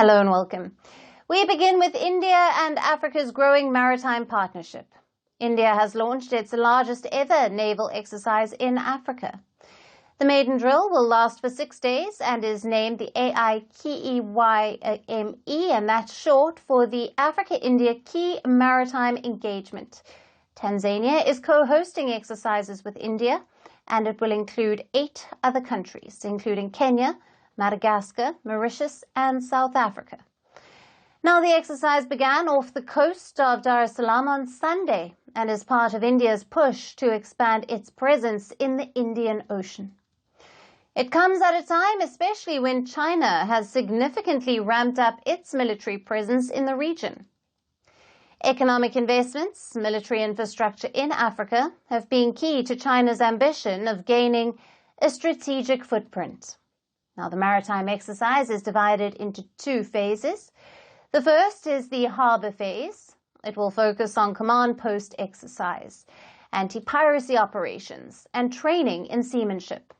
Hello and welcome. We begin with India and Africa's growing maritime partnership. India has launched its largest ever naval exercise in Africa. The maiden drill will last for 6 days and is named the AIKEYME, and that's short for the Africa-India Key Maritime Engagement. Tanzania is co-hosting exercises with India, and it will include 8 other countries, including Kenya, Madagascar, Mauritius, and South Africa. Now, the exercise began off the coast of Dar-es-Salaam on Sunday and is part of India's push to expand its presence in the Indian Ocean. It comes at a time especially when China has significantly ramped up its military presence in the region. Economic investments, military infrastructure in Africa have been key to China's ambition of gaining a strategic footprint. Now, the maritime exercise is divided into 2 phases. The first is the harbour phase. It will focus on command post exercise, anti-piracy operations, and training in seamanship.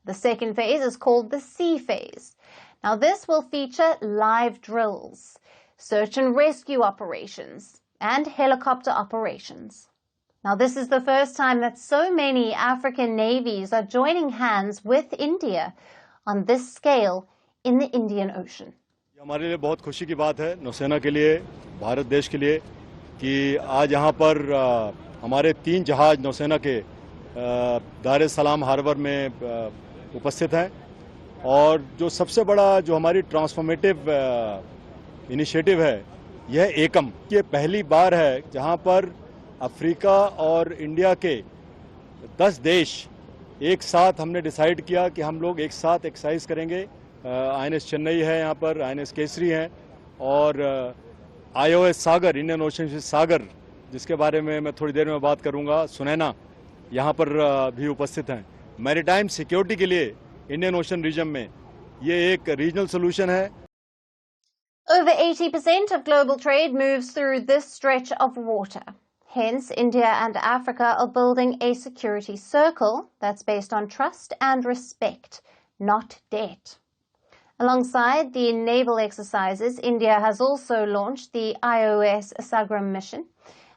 The second phase is called the sea phase. Now, this will feature live drills, search and rescue operations, and helicopter operations. Now, this is the first time that so many African navies are joining hands with India on this scale in the Indian Ocean. हमारे लिए बहुत खुशी की बात है नौसेना के लिए, भारत देश के लिए, कि आज यहाँ पर हमारे 3 जहाज नौसेना के दार-ए-सलाम हार्बर में उपस्थित हैं। और जो सबसे बड़ा जो हमारी ट्रांसफॉर्मेटिव इनिशिएटिव है, यह एकम। ये पहली बार है जहाँ पर अफ्रीका और इंडिया के 10 देश एक साथ हमने डिसाइड किया कि हम लोग एक साथ एक्सरसाइज करेंगे। INS चेन्नई है यहाँ पर, INS केसरी है, और IOS सागर, इंडियन ओशन सागर, जिसके बारे में मैं थोड़ी देर में बात करूँगा, सुनैना यहाँ पर भी उपस्थित हैं। मैरिटाइम सिक्योरिटी के लिए इंडियन ओशन रीजन में ये एक रीजनल सोल्यूशन है। Over 80% of global trade moves through this stretch of water. Hence, India and Africa are building a security circle that's based on trust and respect, not debt. Alongside the naval exercises, India has also launched the IOS Sagram mission.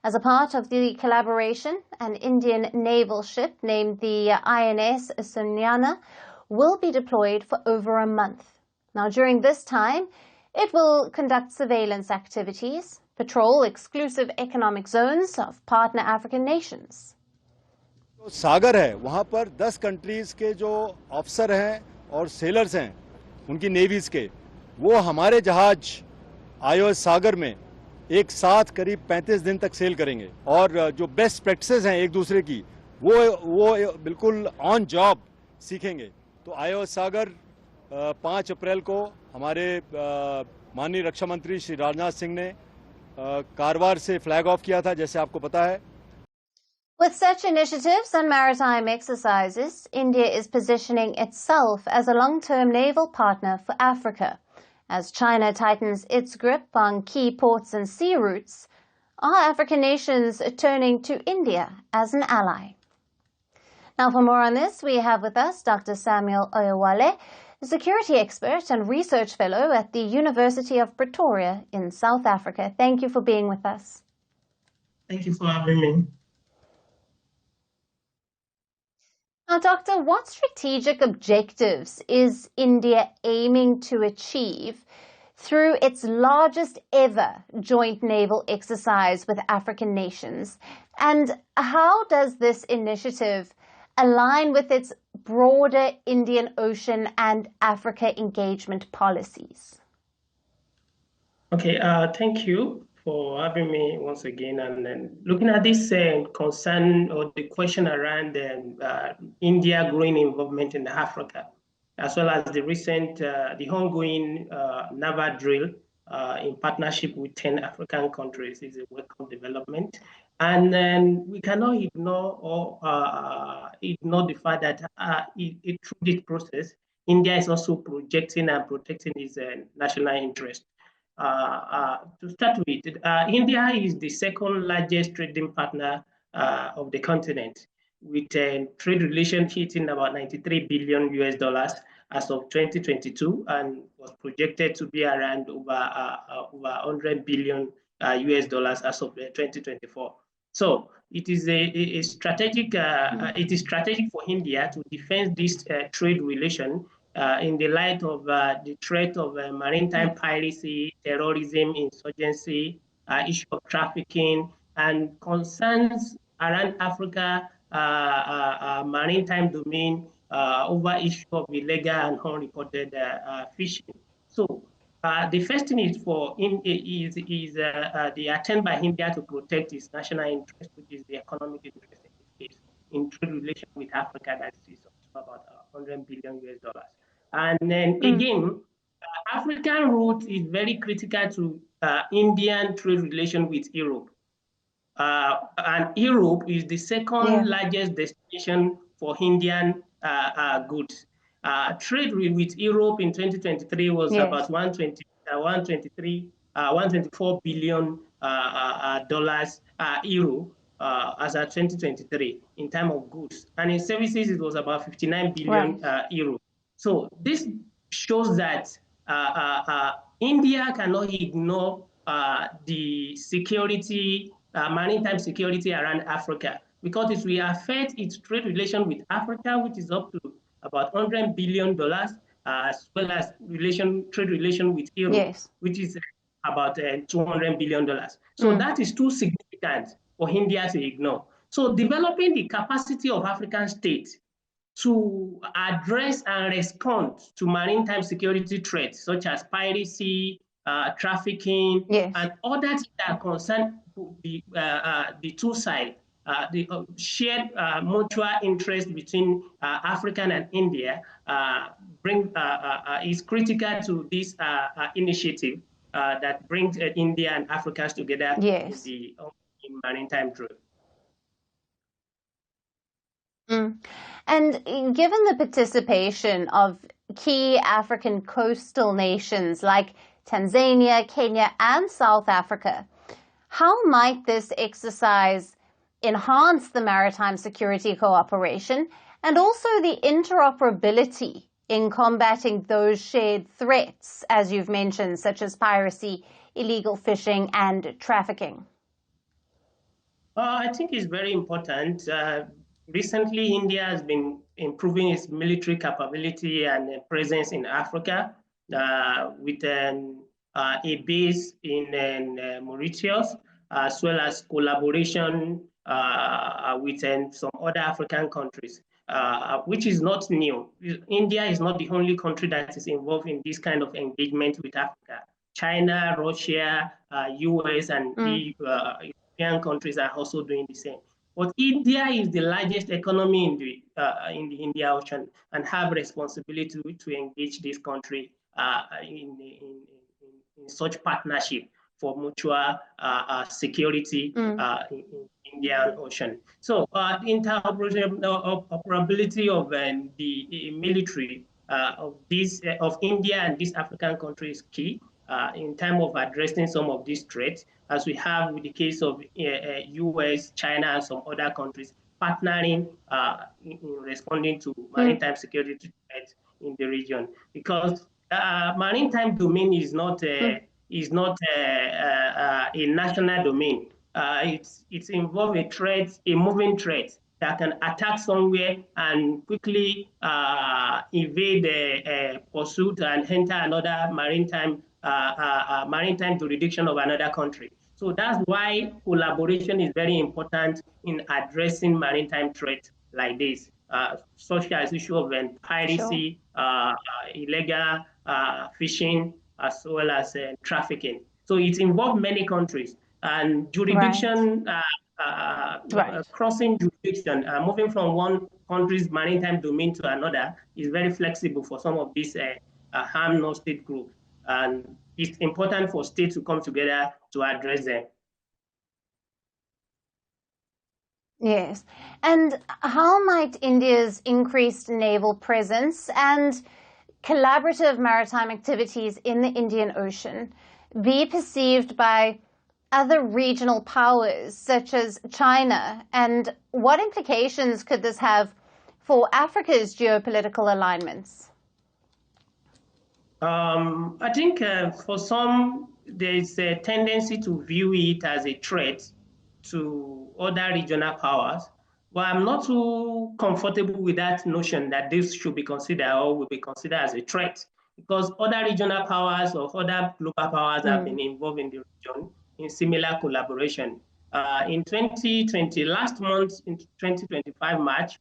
As a part of the collaboration, an Indian naval ship named the INS Sunyana will be deployed for over a month. Now, during this time, it will conduct surveillance activities, patrol exclusive economic zones of partner African nations. तो सागर है, वहाँ पर 10 countries के जो officer हैं और sellers हैं, उनकी नेवीज के, वो हमारे जहाज आईओएस सागर में एक साथ करीब 35 दिन तक सेल करेंगे। और जो बेस्ट प्रैक्टिसेस हैं एक दूसरे की, वो बिल्कुल ऑन जॉब सीखेंगे। तो आईओएस सागर 5 अप्रैल को हमारे माननीय रक्षा मंत्री श्री राजनाथ सिंह ने कारवार से फ्लैग ऑफ किया था, जैसे आपको पता है। With such initiatives and maritime exercises, India is positioning itself as a long-term naval partner for Africa. As China tightens its grip on key ports and sea routes, are African nations turning to India as an ally? Now, for more on this, we have with us Dr. Samuel Oyewale, a security expert and research fellow at the University of Pretoria in South Africa. Thank you for being with us. Thank you for having me. Now, Doctor, what strategic objectives is India aiming to achieve through its largest ever joint naval exercise with African nations? And how does this initiative align with its broader Indian Ocean and Africa engagement policies? Okay, thank you for having me once again. And then looking at this concern or the question around India growing involvement in Africa, as well as the recent, the ongoing Naval drill in partnership with 10 African countries is a welcome development. And then we cannot ignore the fact that through this process, India is also projecting and protecting its national interest. To start with, India is the second largest trading partner of the continent, with trade relations hitting about $93 billion US, as of 2022 and was projected to be around over 100 billion US dollars as of 2024. So it is a strategic. It is strategic for India to defend this trade relation in the light of the threat of maritime piracy, terrorism, insurgency, issue of trafficking, and concerns around Africa maritime domain over issue of illegal and unreported fishing. So the first thing is the attempt by India to protect its national interest, which is the economic interest in this case, in trade relation with Africa, that is about 100 billion US dollars. And then again, African route is very critical to Indian trade relation with Europe. And Europe is the second largest destination for Indian goods. Trade with Europe in 2023 was about 124 billion dollars euro as at 2023 in terms of goods, and in services it was about 59 billion euro. So this shows that India cannot ignore the security, maritime security around Africa, because it will affect its trade relation with Africa, which is up to about $100 billion, as well as trade relation with Europe, which is about $200 billion. So that is too significant for India to ignore. So developing the capacity of African states to address and respond to maritime security threats such as piracy, trafficking, and other things that concern the two sides, the shared mutual interest between African and India is critical to this initiative that brings India and Africa together in maritime trade. And given the participation of key African coastal nations like Tanzania, Kenya, and South Africa, how might this exercise enhance the maritime security cooperation and also the interoperability in combating those shared threats, as you've mentioned, such as piracy, illegal fishing, and trafficking? I think it's very important. Recently, India has been improving its military capability and presence in Africa with a base in Mauritius, as well as collaboration with some other African countries, which is not new. India is not the only country that is involved in this kind of engagement with Africa. China, Russia, US, and the European countries are also doing the same. But India is the largest economy in the Indian Ocean and have responsibility to engage this country in such partnership for mutual security in the Indian Ocean. So interoperability of the military of India and these African countries is key in terms of addressing some of these threats, as we have with the case of US, China, and some other countries partnering in responding to maritime security threats in the region. Because maritime domain is not a national domain. It's involved a moving threat that can attack somewhere and quickly evade pursuit and enter another maritime jurisdiction of another country. So that's why collaboration is very important in addressing maritime threats like this, such as issue of piracy, illegal fishing, as well as trafficking. So it involves many countries, and jurisdiction, crossing jurisdiction, moving from one country's maritime domain to another is very flexible for some of these harm non-state groups. And it's important for states to come together to address them. Yes. And how might India's increased naval presence and collaborative maritime activities in the Indian Ocean be perceived by other regional powers such as China? And what implications could this have for Africa's geopolitical alignments? I think for some, there is a tendency to view it as a threat to other regional powers, but I'm not too comfortable with that notion that this should be considered or will be considered as a threat, because other regional powers or other global powers have been involved in the region in similar collaboration. In 2020, last month, in 2025 March,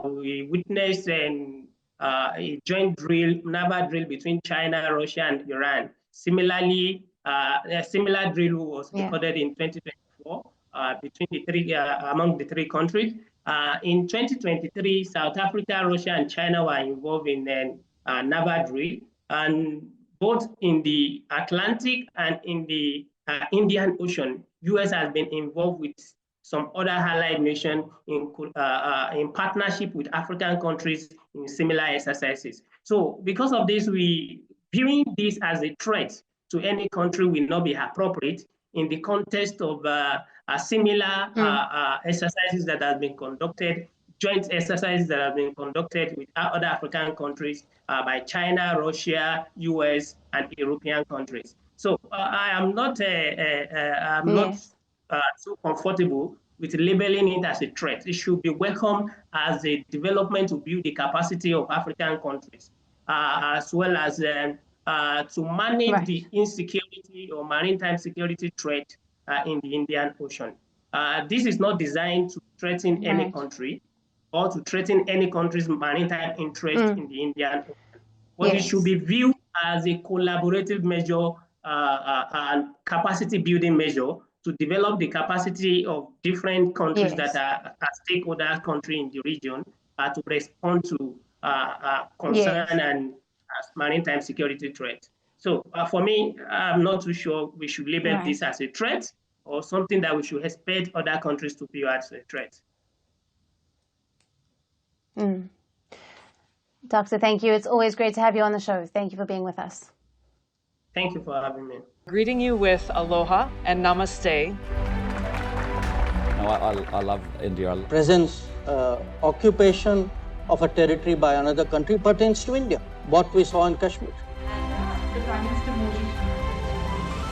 we witnessed a joint naval drill between China, Russia, and Iran. Similarly, a similar drill was recorded in 2024 between the three, among the three countries. In 2023, South Africa, Russia, and China were involved in a naval drill, and both in the Atlantic and in the Indian Ocean, US has been involved with some other allied nations in partnership with African countries in similar exercises. So because of this, viewing this as a threat to any country will not be appropriate in the context of similar exercises that have been conducted, joint exercises that have been conducted with other African countries by China, Russia, US, and European countries. So I am not, not so comfortable with labeling it as a threat. It should be welcomed as a development to build the capacity of African countries, as well as to manage the insecurity or maritime security threat in the Indian Ocean. This is not designed to threaten any country or to threaten any country's maritime interest in the Indian Ocean. But it should be viewed as a collaborative measure and capacity building measure to develop the capacity of different countries that are stakeholder country in the region to respond to concern and maritime security threat. So for me, I'm not too sure we should label this as a threat or something that we should expect other countries to view as a threat. Doctor, thank you. It's always great to have you on the show. Thank you for being with us. Thank you for having me. Greeting you with aloha and namaste. No, I love India. Presence, occupation of a territory by another country pertains to India, what we saw in Kashmir.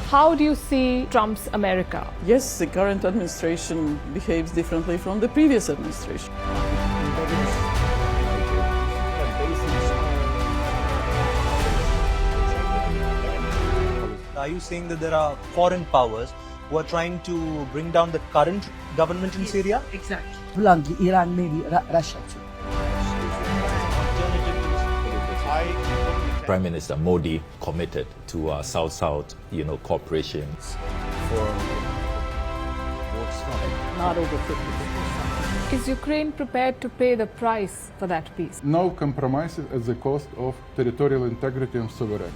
How do you see Trump's America? Yes, the current administration behaves differently from the previous administration. Are you saying that there are foreign powers who are trying to bring down the current government in Syria? Exactly. Iran, maybe Russia too. Prime Minister Modi committed to South-South, cooperation. Not over 50%. Is Ukraine prepared to pay the price for that peace? No compromises at the cost of territorial integrity and sovereignty.